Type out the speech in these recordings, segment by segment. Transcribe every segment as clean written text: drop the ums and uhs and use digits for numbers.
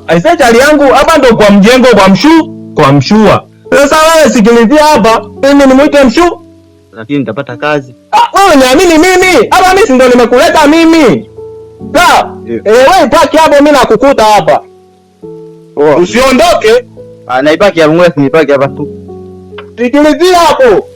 Aisee chali yangu hapa ndo kwa mjengo kwa mshua. Sasa wewe sikilizia hapa, mimi nimuite mshu? Lakini nitapata kazi. Wewe niamini mimi? Hapa mimi si ndo nimekuleta mimi. Sawa? Wewe paki hapo mimi nakukuta hapa. Usiondoke. Naipaki hapo, ngoja nipaki hapa tu. Sikilizia hapo.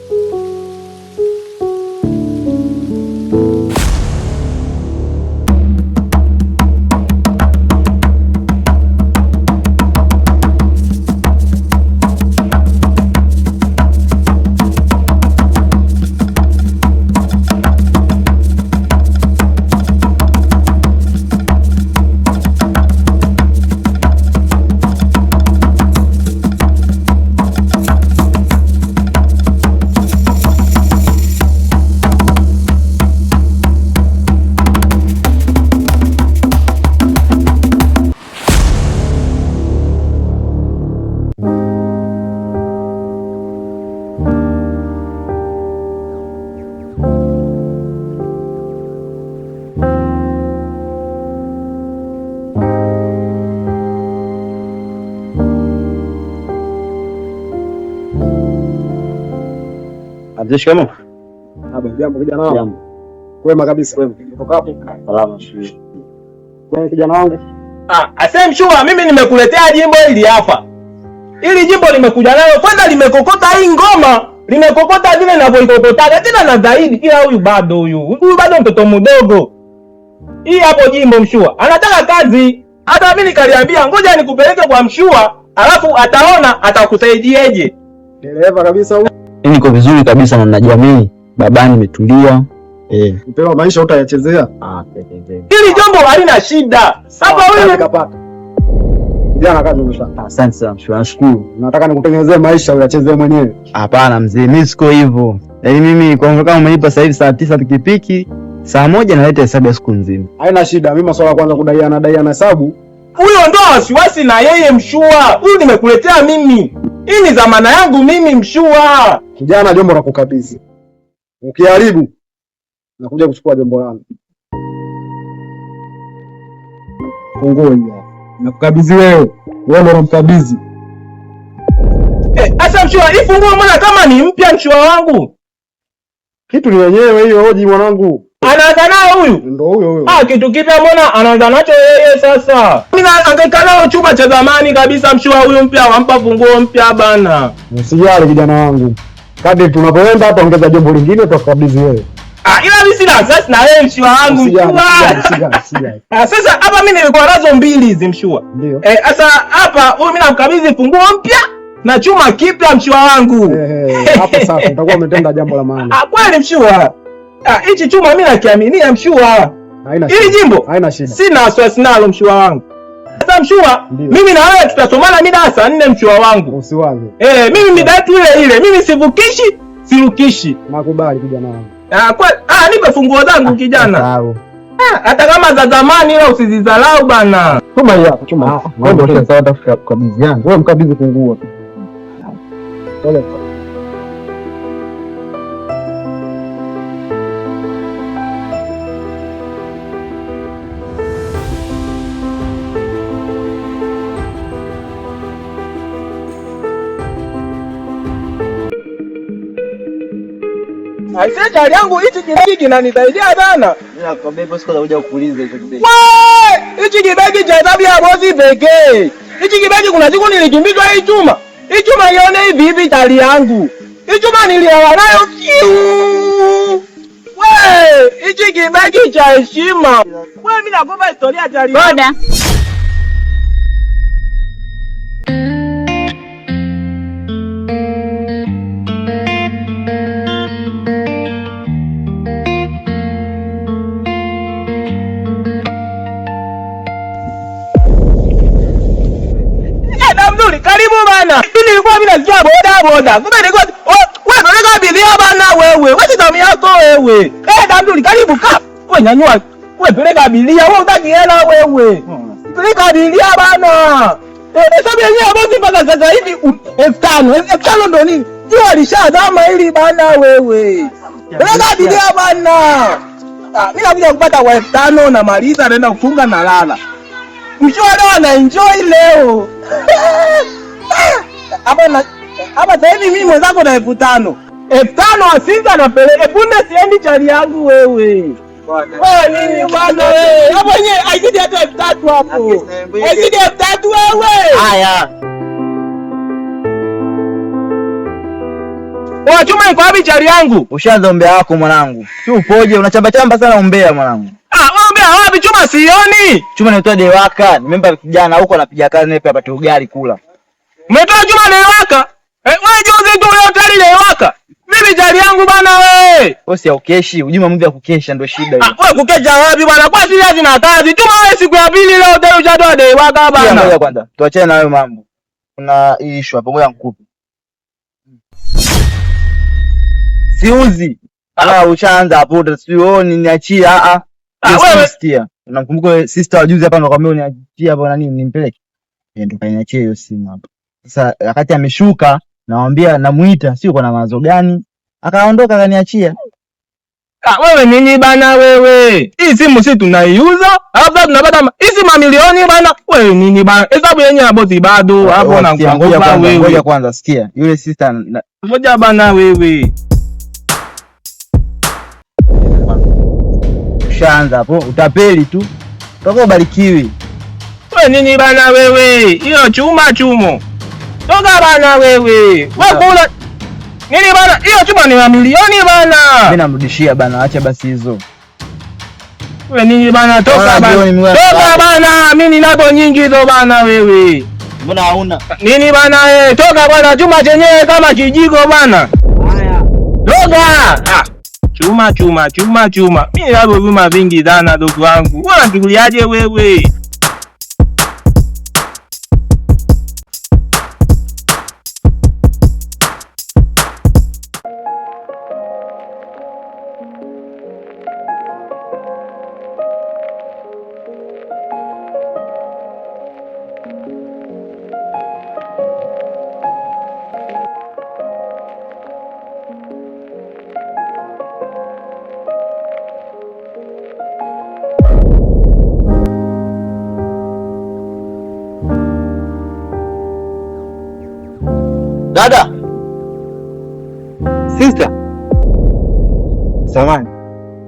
Shikamoo. Jambo kijana wangu. Jambo. Kwema kabisa. Kwema. Kutoka hapo? Salama shule. Kwema kijana wangu. Asem shua mimi nimekuletea jimbo hili hapa. Hili jimbo limekuja nayo kwanza limekokota hii ngoma. Limekokota vile ninavyoikokota tena na zaidi ila huyu bado mtoto mdogo. Hii hapo jimbo mshua. Anataka kazi. Hata mimi nikaliambia ngoja nikupeleke kwa mshua, alafu ataona atakusaidiaje. Dereva kabisa huyu. Niko vizuri kabisa na najiamini. Babani nimetulia. Upewa maisha utayachezea. Hili jambo halina shida. Hapa wewe kapata. Kijana kazi umeshapata. Asante sana, nashukuru. Nataka nikutengenezee maisha uyachezee mwenyewe. Hapana mzee, mimi siko hivyo. Yaani mimi kwa mfano kama umenipa sasa hivi saa 9 pikipiki, saa 1 naleta hesabu ya siku nzima. Haina shida, mimi masuala kwanza kudaiana hesabu. Huyo ndo wasiwasi na yeye mshua. Huyu nimekuletea mimi. Hii ni zamana yangu mimi mshua. Kijana jombo la kukabidhi. Ukiharibu nakuja kuchukua jombo langu. Fungueni. Nakukabidhi wewe. Wewe ndo unamkabidhi. Asa mshua, hii funguo mbona kama ni mpya mshua wangu? Kitu ni wenyewe hiyo hoji mwanangu. Anaanza nao huyu? Ndio huyo. Kitu kipya mbona anaanza nacho yeye sasa? Mimi naangaika nao chuma cha zamani kabisa mshua huyu mpya wampa funguo mpya bana. Usijali kijana wangu. Kadri tunapoenda hata ongeza jombo lingine tutakabidhi wewe. Ila mimi sina sasa na wewe mshua wangu mshua. Sasa hapa mimi nilikuwa nazo mbili hizi mshua. Ndio. Sasa hapa huyu mimi namkabidhi funguo mpya na chuma kipya mshua wangu. Hapo sasa utakuwa umetenda jambo la maana. Kweli mshua. Hichi chuma mimi nakiaminia mshua. Hili jimbo haina shida. Sina wasiwasi nalo mshua wangu. Sasa mshua, mimi na wewe tutasomana mida saa 4 mshua wangu. Usiwaze. Mimi mida yetu ile. Mimi sivukishi, sirukishi. Nakubali kijana wangu. Nipe funguo zangu kijana. Hata kama za zamani ila usizidharau bana. Chuma hii hapa, chuma. Wewe ndio sawa tafuta kabidhi yangu. Wewe mkabidhi funguo. Pole. Aisee chali yangu hichi kibegi kinanisaidia sana. Mimi nakwambia hivyo siku nakuja kukuuliza hicho kibegi. Hichi kibegi cha hesabu ya bosi pekee. Hichi kibegi kuna siku nilikimbizwa hii chuma. Hii chuma ione hivi chali yangu. Hii chuma niliawa nayo. Hichi kibegi cha heshima. Mimi nakupa historia chali yangu. Boda. Karibu bana. Mimi nilikuwa mimi nasikia boda. Kumbe nilikuwa wewe unataka abiria bana wewe. Wewe tamu yako wewe. Damduli karibu ka. Wewe nyanyua. Wewe peleka abiria. Wewe utaki hela wewe. Peleka abiria bana. Hesabu yenyewe bosi mpaka sasa hivi 5,000 ndo nini? Jua lishazama hili bana wewe. Peleka abiria bana. Mimi nakuja kupata 5,000 na maliza naenda kufunga na lala. Mshua ana enjoy leo. Hapa sasa hivi mimi mwenzako na 5,000. 5,000 asinza na peleke. Punde siendi chali yangu wewe. Wewe nini bwana wewe? Hapo yenyewe haizidi hata 3,000 hapo. Haizidi 3,000 wewe. Haya. Wewe chuma iko wapi chali yangu? Ushaanza umbea wako mwanangu. Si upoje unachamba chamba sana umbea mwanangu. Umbea wapi chuma sioni? Chuma naitwa Dewaka, nimemba kijana huko anapiga kazi naye apate ugali kula. Umetoa chuma Dewaka? Wewe juzi tu leo hoteli Dewaka. Mimi chali yangu bwana wewe. Wewe si ukeshi, ujuma mambo ya kukesha ndio shida hiyo. Wewe kukesha wapi bwana? Kwa sisi na kazi. Chuma wewe siku ya pili leo hoteli ushatoa Dewaka bwana. Ngoja kwanza. Tuachane na hayo mambo. Kuna issue hapo ngoja nikupe. Siuzi. Ushaanza hapo sioni niachia wewe sikia. Unakumbuka sister wajuzi hapa anakuambia uniachia hapo nani nimpeleke. Ndio kaniachia hiyo simu hapo. Sasa wakati ameshuka namwambia namuita sio kwa na mawazo gani? Akaondoka akaniachia. Wewe nini bana wewe? Hii simu sisi tunaiuza, alafu tunapata hizi mamilioni bana. Wewe nini bana? Hesabu yenyewe hapo si bado hapo na kuangoja wewe. Ngoja kwanza sikia. Yule sister ngoja bana wewe. Ushaanza hapo utapeli tu. Toka ubarikiwi. Wewe nini bana wewe? Hiyo chuma chumo. Toka bana wewe. Wewe kula nini bana? Hiyo chuma ni mamilioni bana. Mimi namrudishia bana, acha basi hizo. Wewe nini bana? Toka bana. Toka bana, mimi ninazo nyingi hizo bana wewe. Mbona hauna? Nini bana wewe? Toka bana, chuma chenyewe kama kijiko bana. Haya. Toka. Chuma. Mimi ninazo vyuma vingi sana ndugu wangu. Wewe unachukuliaje wewe? Dada. Sister. Samahani.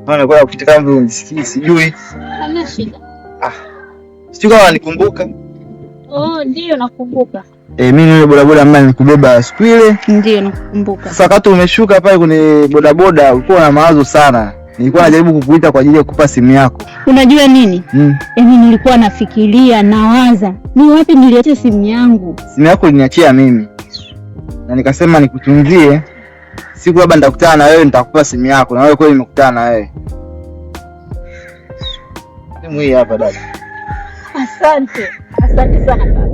Naona kwa ukitaka mimi unisikii sijui. Hana shida. Sijui kama nikumbuka. Ndio nakumbuka. Mimi yule bodaboda ambaye nilikubeba siku ile. Ndio nakumbuka. Sasa wakati umeshuka pale kwenye bodaboda ulikuwa na mawazo sana. Nilikuwa najaribu kukuita kwa ajili ya kukupa simu yako. Unajua nini? Yaani nilikuwa nafikiria, nawaza, ni wapi niliacha simu yangu? Simu yako uliniachia mimi. Na nikasema nikutunzie. Siku labda nitakutana na wewe nitakupa simu yako na wewe kweli nimekutana na wewe. Simu hii hapa dada. Asante sana kaka.